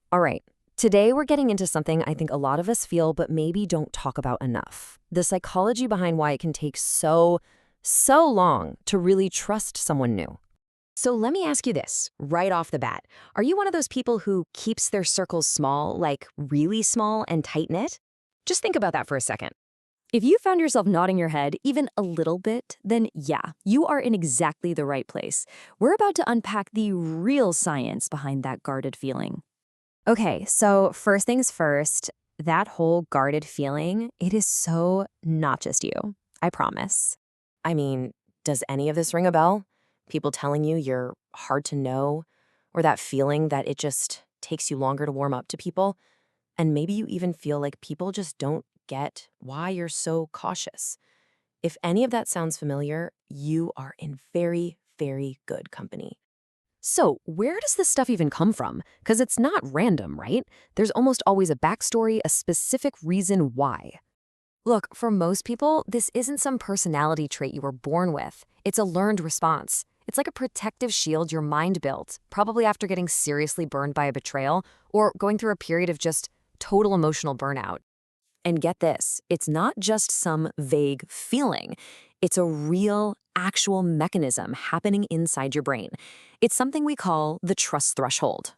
All right, today we're getting into something I think a lot of us feel but maybe don't talk about enough. The psychology behind why it can take so long to really trust someone new. So let me ask you this right off the bat. Are you one of those people who keeps their circles small, like really small and tight-knit? Just think about that for a second. If you found yourself nodding your head even a little bit, then yeah, you are in exactly the right place. We're about to unpack the real science behind that guarded feeling. Okay, so first things first, that whole guarded feeling, it is so not just you. I promise. I mean, does any of this ring a bell? People telling you you're hard to know, or that feeling that it just takes you longer to warm up to people? And maybe you even feel like people just don't get why you're so cautious. If any of that sounds familiar, you are in very good company. So, where does this stuff even come from? Because it's not random, right? There's almost always a backstory, a specific reason why. Look, for most people, this isn't some personality trait you were born with. It's a learned response. It's like a protective shield your mind built, probably after getting seriously burned by a betrayal or going through a period of just total emotional burnout. And get this, it's not just some vague feeling. It's a real, actual mechanism happening inside your brain. It's something we call the trust threshold.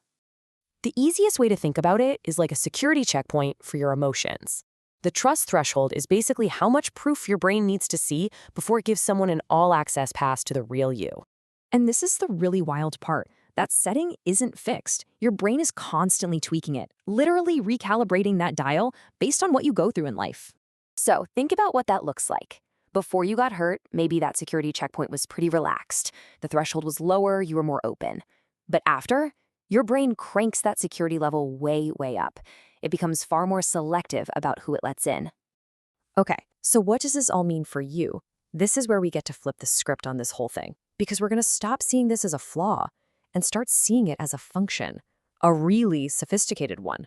The easiest way to think about it is like a security checkpoint for your emotions. The trust threshold is basically how much proof your brain needs to see before it gives someone an all-access pass to the real you. And this is the really wild part. That setting isn't fixed. Your brain is constantly tweaking it, literally recalibrating that dial based on what you go through in life. So think about what that looks like. Before you got hurt, maybe that security checkpoint was pretty relaxed. The threshold was lower, you were more open. But after, your brain cranks that security level way up. It becomes far more selective about who it lets in. Okay, so what does this all mean for you? This is where we get to flip the script on this whole thing, because we're going to stop seeing this as a flaw and start seeing it as a function, a really sophisticated one.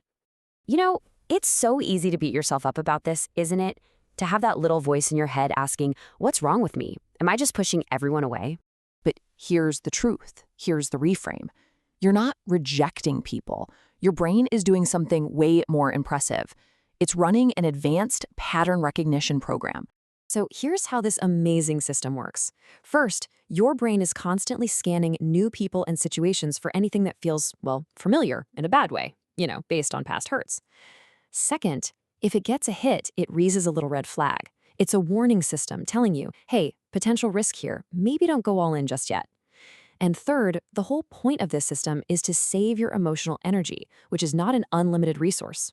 You know, it's so easy to beat yourself up about this, isn't it? To have that little voice in your head asking, what's wrong with me? Am I just pushing everyone away? But here's the truth. Here's the reframe. You're not rejecting people. Your brain is doing something way more impressive. It's running an advanced pattern recognition program. So here's how this amazing system works. First, your brain is constantly scanning new people and situations for anything that feels, well, familiar in a bad way, based on past hurts. Second, if it gets a hit, it raises a little red flag. It's a warning system telling you, hey, potential risk here, maybe don't go all in just yet. And third, the whole point of this system is to save your emotional energy, which is not an unlimited resource.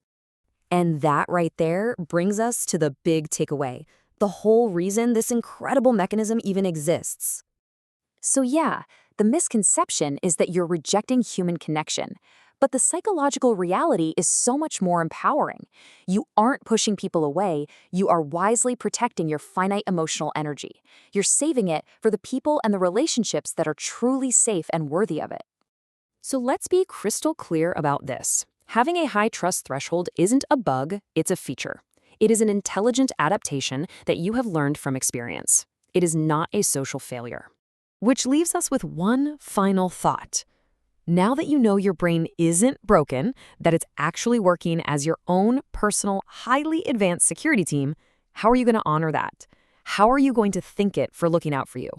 And that right there brings us to the big takeaway, the whole reason this incredible mechanism even exists. So yeah, the misconception is that you're rejecting human connection, but the psychological reality is so much more empowering. You aren't pushing people away, you are wisely protecting your finite emotional energy. You're saving it for the people and the relationships that are truly safe and worthy of it. So let's be crystal clear about this. Having a high trust threshold isn't a bug, it's a feature. It is an intelligent adaptation that you have learned from experience. It is not a social failure. Which leaves us with one final thought. Now that you know your brain isn't broken, that it's actually working as your own personal, highly advanced security team, how are you going to honor that? How are you going to thank it for looking out for you?